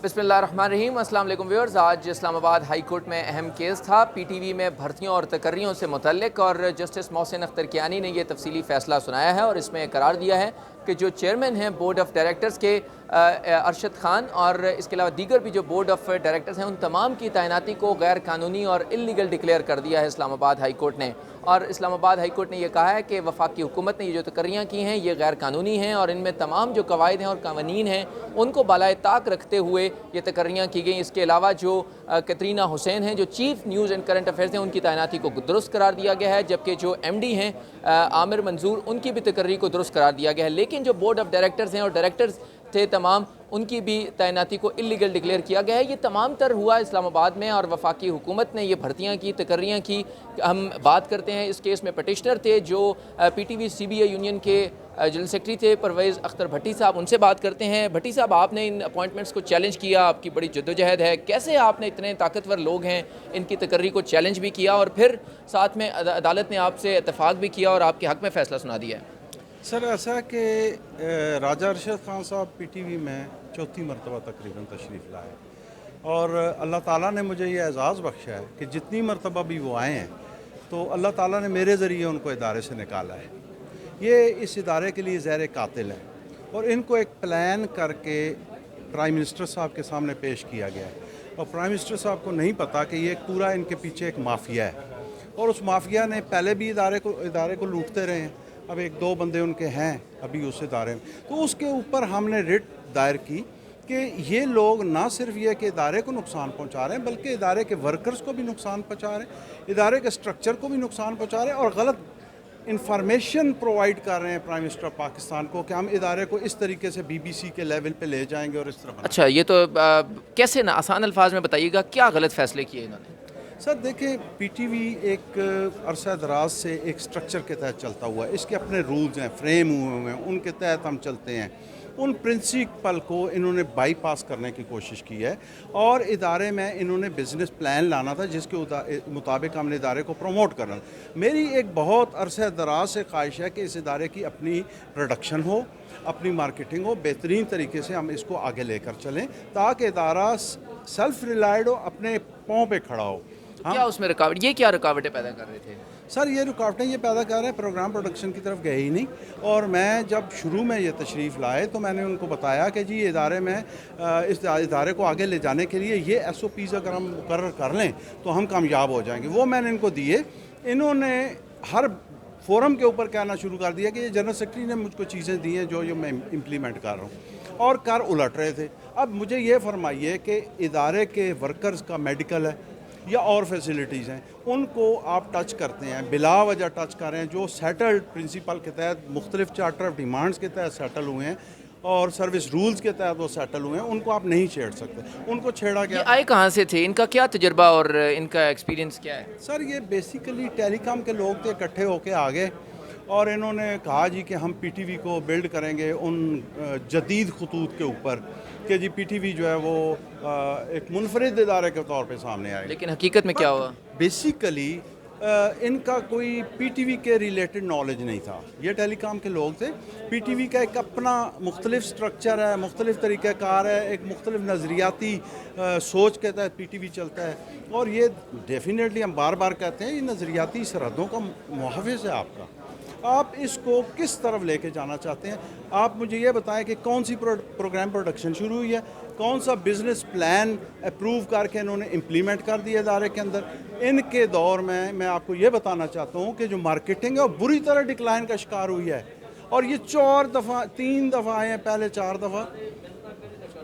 بسم اللہ الرحمن الرحیم۔ السلام علیکم ویورز۔ آج اسلام آباد ہائی کورٹ میں اہم کیس تھا پی ٹی وی میں بھرتیوں اور تقرریوں سے متعلق، اور جسٹس محسن اختر کیانی نے یہ تفصیلی فیصلہ سنایا ہے اور اس میں قرار دیا ہے کہ جو چیئرمین ہیں بورڈ آف ڈائریکٹرز کے ارشد خان، اور اس کے علاوہ دیگر بھی جو بورڈ آف ڈائریکٹرز ہیں، ان تمام کی تعیناتی کو غیر قانونی اور انلیگل ڈکلیئر کر دیا ہے اسلام آباد ہائی کورٹ نے۔ اور اسلام آباد ہائی کورٹ نے یہ کہا ہے کہ وفاقی حکومت نے یہ جو تقرریاں کی ہیں یہ غیر قانونی ہیں، اور ان میں تمام جو قواعد ہیں اور قوانین ہیں ان کو بالائے طاق رکھتے ہوئے یہ تقرریاں کی گئیں۔ اس کے علاوہ جو کترینہ حسین ہیں جو chief news and current affairs ہیں، ان کی تعیناتی کو درست قرار دیا گیا ہے، جبکہ جو ایم ڈی ہیں عامر منظور، ان کی بھی تقرری کو درست قرار دیا گیا ہے۔ لیکن جو بورڈ آف ڈائریکٹرز ہیں اور ڈائریکٹرز تھے تمام، ان کی بھی تعیناتی کو انلیگل ڈکلیئر کیا گیا ہے۔ یہ تمام تر ہوا اسلام آباد میں، اور وفاقی حکومت نے یہ بھرتیاں کی، تقرریاں کی۔ ہم بات کرتے ہیں اس کیس میں پٹیشنر تھے جو P T V C B A union کے جنرل سیکرٹری تھے پرویز اختر بھٹی صاحب، ان سے بات کرتے ہیں۔ بھٹی صاحب، آپ نے ان اپوائنٹمنٹس کو چیلنج کیا، آپ کی بڑی جدوجہد ہے، کیسے آپ نے اتنے طاقتور لوگ ہیں ان کی تقرری کو چیلنج بھی کیا اور پھر ساتھ میں عدالت نے آپ سے اتفاق بھی کیا اور آپ کے حق میں فیصلہ سنا دیا ہے؟ سر ایسا ہے کہ راجہ ارشد خان صاحب پی ٹی وی میں چوتھی مرتبہ تقریباً تشریف لائے، اور اللہ تعالیٰ نے مجھے یہ اعزاز بخشا ہے کہ جتنی مرتبہ بھی وہ آئے ہیں تو اللہ تعالیٰ نے میرے ذریعے ان کو ادارے سے نکالا ہے۔ یہ اس ادارے کے لیے زہر قاتل ہیں، اور ان کو ایک پلان کر کے پرائم منسٹر صاحب کے سامنے پیش کیا گیا ہے، اور پرائم منسٹر صاحب کو نہیں پتہ کہ یہ پورا ان کے پیچھے ایک مافیا ہے، اور اس مافیا نے پہلے بھی ادارے کو لوٹتے رہے ہیں۔ اب ایک دو بندے ان کے ہیں ابھی اس ادارے میں، تو اس کے اوپر ہم نے رٹ دائر کی کہ یہ لوگ نہ صرف یہ کہ ادارے کو نقصان پہنچا رہے ہیں بلکہ ادارے کے ورکرز کو بھی نقصان پہنچا رہے ہیں، ادارے کے سٹرکچر کو بھی نقصان پہنچا رہے ہیں، اور غلط انفارمیشن پرووائڈ کر رہے ہیں پرائم منسٹر پاکستان کو کہ ہم ادارے کو اس طریقے سے بی بی سی کے لیول پہ لے جائیں گے اور اس طرح بنائیں گے۔ اچھا، یہ تو کیسے نا آسان الفاظ میں بتائیے گا، کیا غلط فیصلے کیے انہوں نے؟ سر دیکھیں، پی ٹی وی ایک عرصہ دراز سے ایک سٹرکچر کے تحت چلتا ہوا ہے، اس کے اپنے رولز ہیں، فریم ہوئے ہیں، ان کے تحت ہم چلتے ہیں۔ ان پرنسپل کو انہوں نے بائی پاس کرنے کی کوشش کی ہے، اور ادارے میں انہوں نے بزنس پلان لانا تھا جس کے مطابق ہم نے ادارے کو پروموٹ کرنا تھا۔ میری ایک بہت عرصہ دراز سے خواہش ہے کہ اس ادارے کی اپنی پروڈکشن ہو، اپنی مارکیٹنگ ہو، بہترین طریقے سے ہم اس کو آگے لے کر چلیں تاکہ ادارہ سیلف ریلائڈ ہو، اپنے پاؤں پہ کھڑا ہو۔ کیا اس میں رکاوٹ، یہ کیا رکاوٹیں پیدا کر رہے تھے؟ سر یہ رکاوٹیں یہ پیدا کر رہے ہیں، پروگرام پروڈکشن کی طرف گئے ہی نہیں، اور میں جب شروع میں یہ تشریف لائے تو میں نے ان کو بتایا کہ جی ادارے میں اس ادارے کو آگے لے جانے کے لیے یہ ایس او پیز اگر ہم مقرر کر لیں تو ہم کامیاب ہو جائیں گے۔ وہ میں نے ان کو دیے، انہوں نے ہر فورم کے اوپر کہنا شروع کر دیا کہ یہ جنرل سیکرٹری نے مجھ کو چیزیں دی ہیں جو میں امپلیمنٹ کر رہا ہوں، اور کر الٹ رہے تھے۔ اب مجھے یہ فرمائیے کہ ادارے کے ورکرز کا میڈیکل ہے یا اور فیسلٹیز ہیں، ان کو آپ ٹچ کرتے ہیں، بلا وجہ ٹچ کر رہے ہیں، جو سیٹلڈ پرنسپل کے تحت مختلف چارٹر آف ڈیمانڈز کے تحت سیٹل ہوئے ہیں اور سروس رولز کے تحت وہ سیٹل ہوئے ہیں، ان کو آپ نہیں چھیڑ سکتے۔ ان کو چھیڑا گیا۔ یہ آئے کہاں سے تھے؟ ان کا کیا تجربہ اور ان کا ایکسپیرینس کیا ہے؟ سر یہ بیسیکلی ٹیلی کام کے لوگ تھے، اکٹھے ہو کے آگے، اور انہوں نے کہا جی کہ ہم پی ٹی وی کو بلڈ کریں گے ان جدید خطوط کے اوپر کہ جی پی ٹی وی جو ہے وہ ایک منفرد ادارے کے طور پہ سامنے آئے۔ لیکن حقیقت میں کیا ہوا؟ بیسیکلی ان کا کوئی پی ٹی وی کے ریلیٹڈ نالج نہیں تھا۔ یہ ٹیلی کام کے لوگ تھے، پی ٹی وی کا ایک اپنا مختلف سٹرکچر ہے، مختلف طریقہ کار ہے، ایک مختلف نظریاتی سوچ کے تحت پی ٹی وی چلتا ہے، اور یہ ڈیفینیٹلی ہم بار بار کہتے ہیں یہ نظریاتی سرحدوں کا محافظ ہے آپ کا۔ آپ اس کو کس طرف لے کے جانا چاہتے ہیں؟ آپ مجھے یہ بتائیں کہ کون سی پروگرام پروڈکشن شروع ہوئی ہے، کون سا بزنس پلان اپروو کر کے انہوں نے امپلیمنٹ کر دیا ادارے کے اندر۔ ان کے دور میں آپ کو یہ بتانا چاہتا ہوں کہ جو مارکیٹنگ ہے وہ بری طرح ڈکلائن کا شکار ہوئی ہے، اور یہ 3 دفعہ آئے ہیں، پہلے 4 دفعہ۔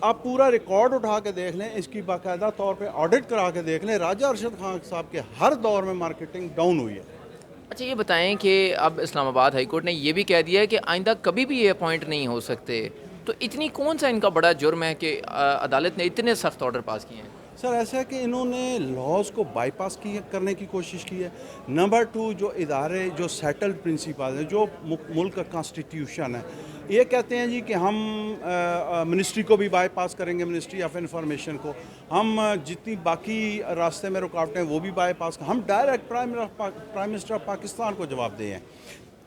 آپ پورا ریکارڈ اٹھا کے دیکھ لیں، اس کی باقاعدہ طور پہ آڈٹ کرا کے دیکھ لیں، راجہ ارشد خان صاحب کے ہر دور میں مارکیٹنگ ڈاؤن ہوئی ہے۔ اچھا، یہ بتائیں کہ اب اسلام آباد ہائی کورٹ نے یہ بھی کہہ دیا ہے کہ آئندہ کبھی بھی یہ اپوائنٹ نہیں ہو سکتے، تو اتنی کون سا ان کا بڑا جرم ہے کہ عدالت نے اتنے سخت آرڈر پاس کیے ہیں؟ سر ایسا ہے کہ انہوں نے لاز کو بائی پاس کرنے کی کوشش کی ہے۔ نمبر 2، جو ادارے جو سیٹلڈ پرنسپل ہیں، جو ملک کا کانسٹیٹیوشن ہے، یہ کہتے ہیں جی کہ ہم منسٹری کو بھی بائی پاس کریں گے، منسٹری آف انفارمیشن کو، ہم جتنی باقی راستے میں رکاوٹیں وہ بھی بائی پاس کریں، ہم direct prime minister of Pakistan کو جواب دیں ہیں۔